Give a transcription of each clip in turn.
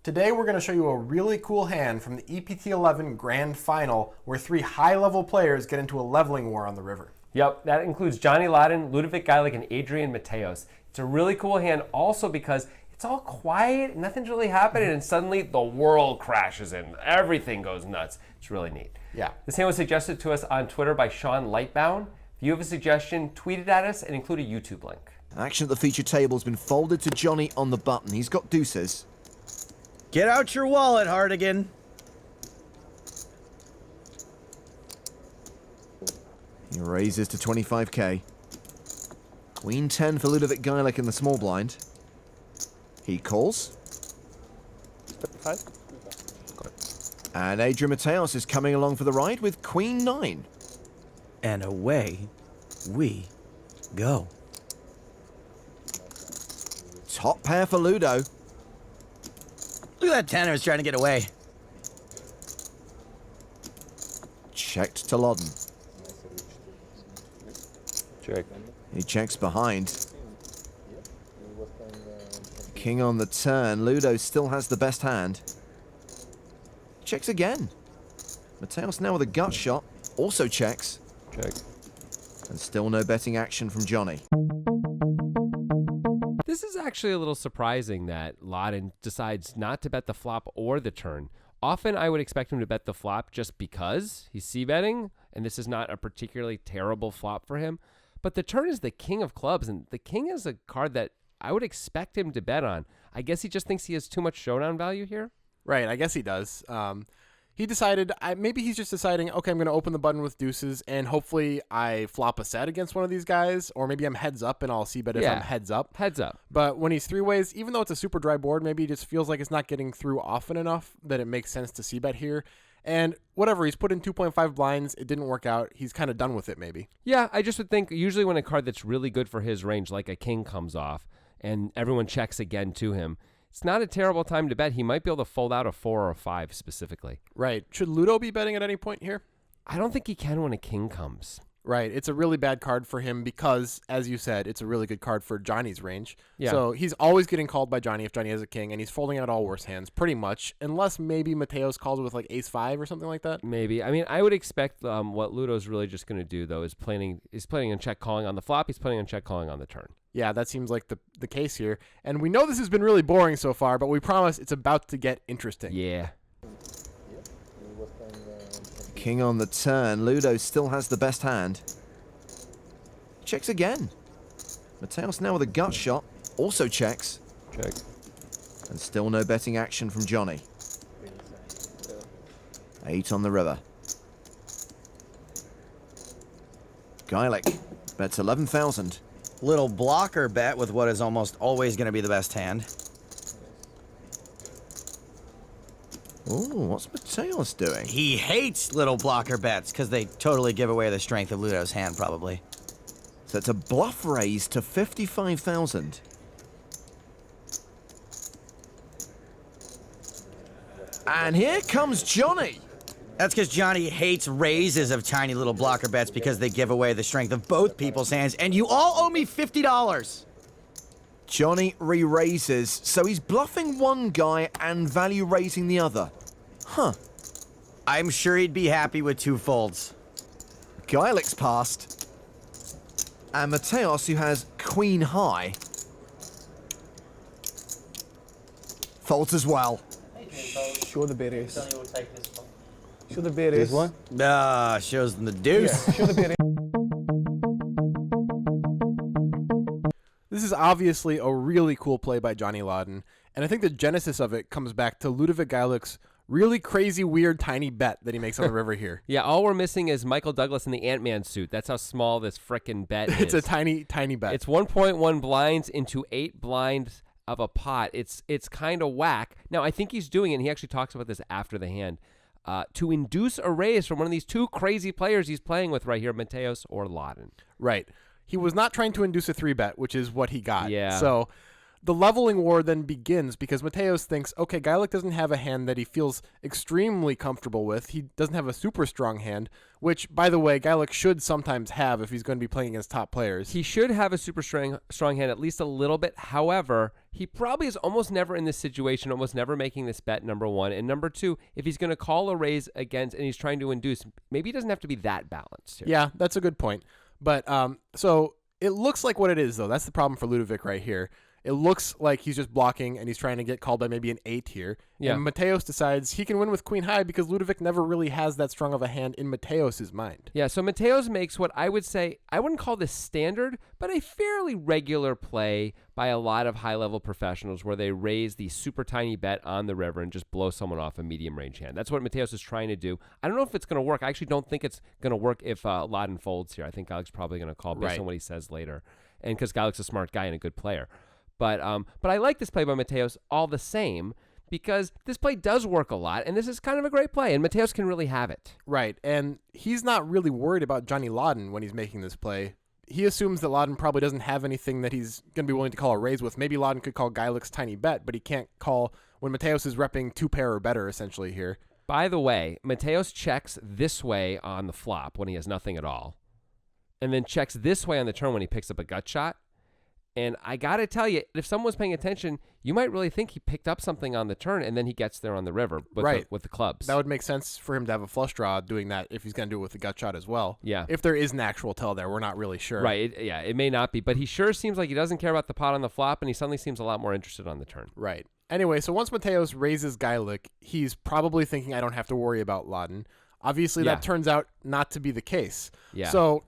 Today we're going to show you a really cool hand from the EPT11 Grand Final where three high-level players get into a leveling war on the river. Yep, that includes Johnny Lodden, Ludovic Geilich, and Adrian Mateos. It's a really cool hand also because it's all quiet, nothing's really happening, and suddenly the world crashes in. Everything goes nuts. It's really neat. Yeah. This hand was suggested to us on Twitter by Sean Lightbound. If you have a suggestion, tweet it at us and include a YouTube link. Action at the feature table has been folded to Johnny on the button. He's got deuces. Get out your wallet, Hardigan. He raises to 25k. Queen 10 for Ludovic Geilich in the small blind. He calls. And Adrian Mateos is coming along for the ride with Queen 9. And away we go. Top pair for Ludo. Look at that tenor is trying to get away. Checked to Lodden. Check. He checks behind. King on the turn. Ludo still has the best hand. Checks again. Mateos now with a gut shot. Also checks. Check. And still no betting action from Johnny. This is actually a little surprising that Lodden decides not to bet the flop or the turn. Often I would expect him to bet the flop just because he's c-betting, and this is not a particularly terrible flop for him. But the turn is the king of clubs, and the king is a card that I would expect him to bet on. I guess he just thinks he has too much showdown value here. Right, I guess he does. He decided, maybe he's just deciding, okay, I'm going to open the button with deuces, and hopefully I flop a set against one of these guys, or maybe I'm heads up and I'll c-bet if I'm heads up. Heads up. But when he's three ways, even though it's a super dry board, maybe he just feels like it's not getting through often enough that it makes sense to c-bet here. And whatever, he's put in 2.5 blinds, it didn't work out, he's kind of done with it maybe. Yeah, I just would think usually when a card that's really good for his range, like a king comes off, and everyone checks again to him, it's not a terrible time to bet. He might be able to fold out a 4 or a 5 specifically. Right. Should Ludo be betting at any point here? I don't think he can when a king comes. Right. It's a really bad card for him because, as you said, it's a really good card for Johnny's range. Yeah. So he's always getting called by Johnny if Johnny has a king, and he's folding out all worse hands, pretty much, unless maybe Mateos calls with like ace-5 or something like that. Maybe. I mean, I would expect what Ludo's really just going to do, though, is planning on check calling on the flop. He's planning on check calling on the turn. Yeah, that seems like the case here. And we know this has been really boring so far, but we promise it's about to get interesting. Yeah. King on the turn. Ludo still has the best hand. Checks again. Mateos now with a gut shot. Also checks. Check. And still no betting action from Johnny. 8 on the river. Geilich bets 11,000. Little blocker bet with what is almost always going to be the best hand. Ooh, what's Mateos doing? He hates little blocker bets because they totally give away the strength of Ludo's hand, probably. So it's a bluff raise to 55,000. And here comes Johnny. That's because Johnny hates raises of tiny little blocker bets because they give away the strength of both people's hands, and you all owe me $50. Johnny re-raises, so he's bluffing one guy and value raising the other. Huh. I'm sure he'd be happy with 2 folds. Geilich's passed. And Mateos, who has queen high, folds as well. Show the bid ace. Show the bid ace. This one? Shows them the deuce. Yeah, show the bid ace. This is obviously a really cool play by Johnny Lodden, and I think the genesis of it comes back to Ludovic Geilich's really crazy, weird, tiny bet that he makes on the river here. Yeah, all we're missing is Michael Douglas in the Ant-Man suit. That's how small this frickin' bet is. It's a tiny, tiny bet. It's 1.1 blinds into 8 blinds of a pot. It's kind of whack. Now, I think he's doing it, and he actually talks about this after the hand, to induce a raise from one of these 2 crazy players he's playing with right here, Mateos or Lodden. Right. He was not trying to induce a 3-bet, which is what he got. Yeah. So the leveling war then begins because Mateos thinks, okay, Geilich doesn't have a hand that he feels extremely comfortable with. He doesn't have a super strong hand, which, by the way, Geilich should sometimes have if he's going to be playing against top players. He should have a super strong hand, at least a little bit. However, he probably is almost never in this situation, almost never making this bet, number one. And number two, if he's going to call a raise against and he's trying to induce, maybe he doesn't have to be that balanced here. Yeah, that's a good point. But so it looks like what it is, though. That's the problem for Ludovic right here. It looks like he's just blocking and he's trying to get called by maybe an 8 here. Yeah. And Mateos decides he can win with queen high because Ludovic never really has that strong of a hand in Mateos' mind. Yeah, so Mateos makes what I would say, I wouldn't call this standard, but a fairly regular play by a lot of high-level professionals where they raise the super tiny bet on the river and just blow someone off a medium-range hand. That's what Mateos is trying to do. I don't know if it's going to work. I actually don't think it's going to work if Lodden folds here. I think Geiglich's probably going to call based on what he says later, and because Geiglich's a smart guy and a good player. But I like this play by Mateos all the same because this play does work a lot, and this is kind of a great play, and Mateos can really have it. Right, and he's not really worried about Johnny Lodden when he's making this play. He assumes that Lodden probably doesn't have anything that he's going to be willing to call a raise with. Maybe Lodden could call Geiglich's tiny bet, but he can't call when Mateos is repping 2 pair or better, essentially, here. By the way, Mateos checks this way on the flop when he has nothing at all, and then checks this way on the turn when he picks up a gut shot. And I got to tell you, if someone's paying attention, you might really think he picked up something on the turn, and then he gets there on the river with the clubs. That would make sense for him to have a flush draw doing that if he's going to do it with the gut shot as well. Yeah. If there is an actual tell there, we're not really sure. Right. It may not be. But he sure seems like he doesn't care about the pot on the flop, and he suddenly seems a lot more interested on the turn. Right. Anyway, so once Mateos raises Geilich, he's probably thinking, I don't have to worry about Lodden. Obviously, that turns out not to be the case. Yeah. So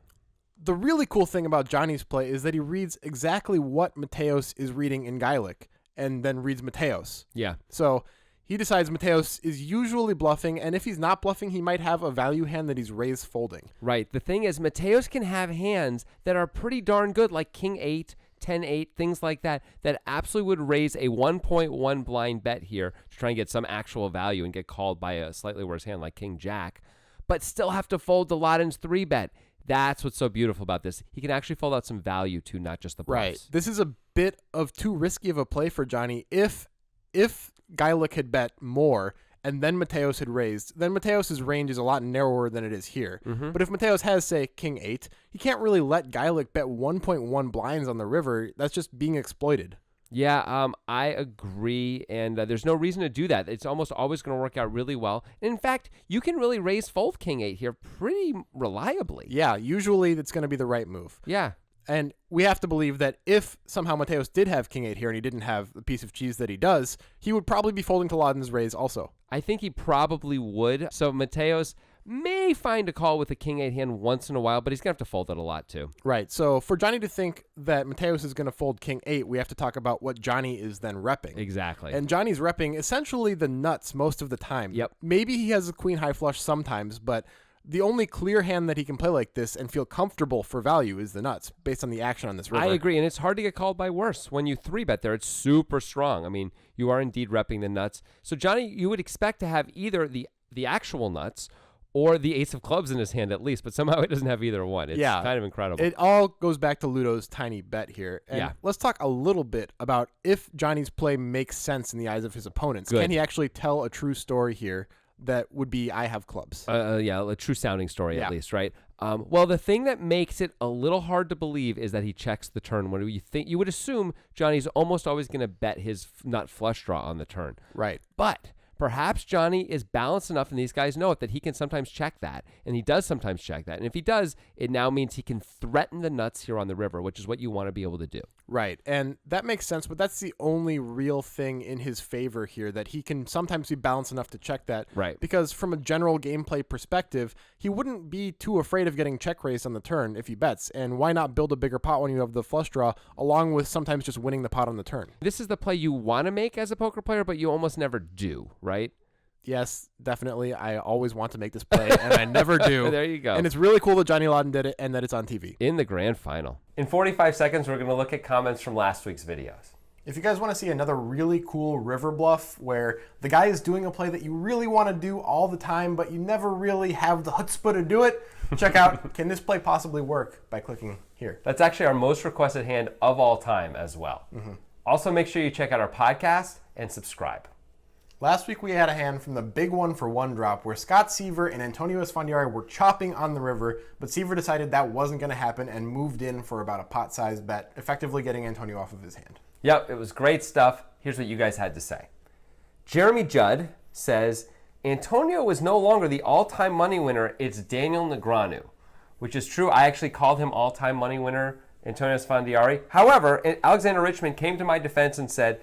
the really cool thing about Johnny's play is that he reads exactly what Mateos is reading in Geilich and then reads Mateos. Yeah. So he decides Mateos is usually bluffing, and if he's not bluffing, he might have a value hand that he's raised folding. Right. The thing is, Mateos can have hands that are pretty darn good, like King 8, 10-8, things like that, that absolutely would raise a 1.1 blind bet here to try and get some actual value and get called by a slightly worse hand like King Jack, but still have to fold to Lodden's 3-bet. That's what's so beautiful about this. He can actually fold out some value too, not just the bluffs. Right. This is a bit of too risky of a play for Johnny. If Geilich had bet more and then Mateos had raised, then Mateos' range is a lot narrower than it is here. Mm-hmm. But if Mateos has, say, King 8, he can't really let Geilich bet 1.1 blinds on the river. That's just being exploited. Yeah, I agree, and there's no reason to do that. It's almost always going to work out really well. And in fact, you can really raise fold King 8 here pretty reliably. Yeah, usually it's going to be the right move. Yeah. And we have to believe that if somehow Mateos did have King 8 here and he didn't have the piece of cheese that he does, he would probably be folding to Lodden's raise also. I think he probably would. So Mateos may find a call with a King 8 hand once in a while, but he's going to have to fold it a lot too. Right. So for Johnny to think that Mateos is going to fold King 8, we have to talk about what Johnny is then repping. Exactly. And Johnny's repping essentially the nuts most of the time. Yep. Maybe he has a queen high flush sometimes, but the only clear hand that he can play like this and feel comfortable for value is the nuts based on the action on this river. I agree, and it's hard to get called by worse. When you 3-bet there, it's super strong. I mean, you are indeed repping the nuts. So Johnny, you would expect to have either the actual nuts or the ace of clubs in his hand at least, but somehow it doesn't have either one. It's kind of incredible. It all goes back to Ludo's tiny bet here. And let's talk a little bit about if Johnny's play makes sense in the eyes of his opponents. Good. Can he actually tell a true story here that would be I have clubs? A true sounding story at least, right? Well, the thing that makes it a little hard to believe is that he checks the turn. When you would assume Johnny's almost always going to bet his nut flush draw on the turn. Right. But perhaps Johnny is balanced enough, and these guys know it, that he can sometimes check that, and he does sometimes check that. And if he does, it now means he can threaten the nuts here on the river, which is what you want to be able to do. Right, and that makes sense, but that's the only real thing in his favor here, that he can sometimes be balanced enough to check that. Right. Because from a general gameplay perspective, he wouldn't be too afraid of getting check raised on the turn if he bets, and why not build a bigger pot when you have the flush draw, along with sometimes just winning the pot on the turn? This is the play you want to make as a poker player, but you almost never do, right? Yes, definitely. I always want to make this play, and I never do. There you go. And it's really cool that Johnny Lodden did it and that it's on TV. In the grand final. In 45 seconds, we're going to look at comments from last week's videos. If you guys want to see another really cool river bluff where the guy is doing a play that you really want to do all the time, but you never really have the chutzpah to do it, check out Can This Play Possibly Work by clicking here. That's actually our most requested hand of all time as well. Also, make sure you check out our podcast and subscribe. Last week we had a hand from the big one for one drop where Scott Seaver and Antonio Esfandiari were chopping on the river, but Seaver decided that wasn't going to happen and moved in for about a pot-sized bet, effectively getting Antonio off of his hand. Yep, it was great stuff. Here's what you guys had to say. Jeremy Judd says, Antonio was no longer the all-time money winner. It's Daniel Negreanu, which is true. I actually called him all-time money winner, Antonio Esfandiari. However, Alexander Richmond came to my defense and said,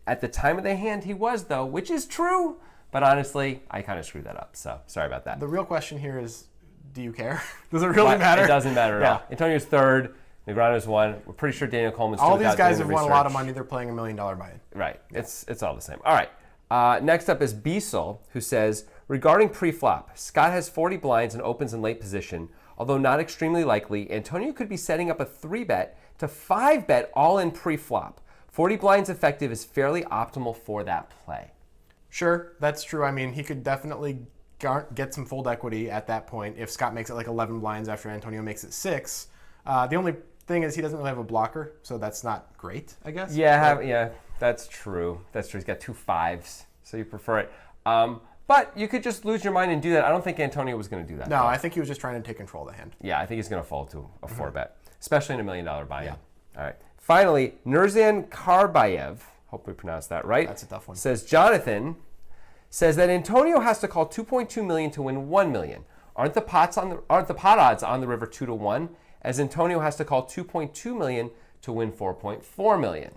at the time of the hand, he was, though, which is true. But honestly, I kind of screwed that up, so sorry about that. The real question here is, do you care? Does it really matter? It doesn't matter at all. Antonio's third. Negreanu's one. We're pretty sure Daniel Coleman's two. All these guys have won a lot of money. They're playing $1 million buy-in. Right. It's all the same. All right. Next up is Biesel, who says, regarding pre-flop, Scott has 40 blinds and opens in late position. Although not extremely likely, Antonio could be setting up a 3-bet to 5-bet all in pre-flop. 40 blinds effective is fairly optimal for that play. Sure, that's true. I mean, he could definitely get some fold equity at that point if Scott makes it like 11 blinds after Antonio makes it 6. The only thing is he doesn't really have a blocker, so that's not great, I guess. Yeah, that's true. That's true. He's got 2 5s, so you prefer it. But you could just lose your mind and do that. I don't think Antonio was going to do that. No, I think he was just trying to take control of the hand. Yeah, I think he's going to fold to a 4-bet, especially in $1 million buy-in. Yeah. All right. Finally, Nurzan Karbayev, hope we pronounced that right. That's a tough one. Says Jonathan says that Antonio has to call 2.2 million to win 1 million. Aren't the pot odds on the river 2-1? As Antonio has to call 2.2 million to win 4.4 million.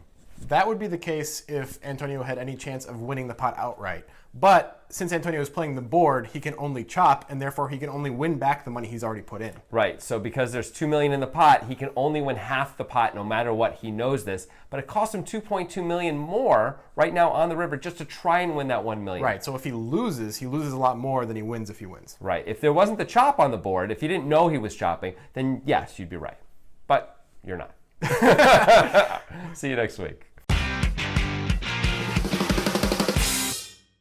That would be the case if Antonio had any chance of winning the pot outright. But since Antonio is playing the board, he can only chop, and therefore he can only win back the money he's already put in. Right, so because there's 2 million in the pot, he can only win half the pot no matter what. He knows this, but it costs him 2.2 million more right now on the river just to try and win that 1 million. Right, so if he loses a lot more than he wins if he wins. Right, if there wasn't the chop on the board, if you didn't know he was chopping, then yes, you'd be right. But you're not. See you next week.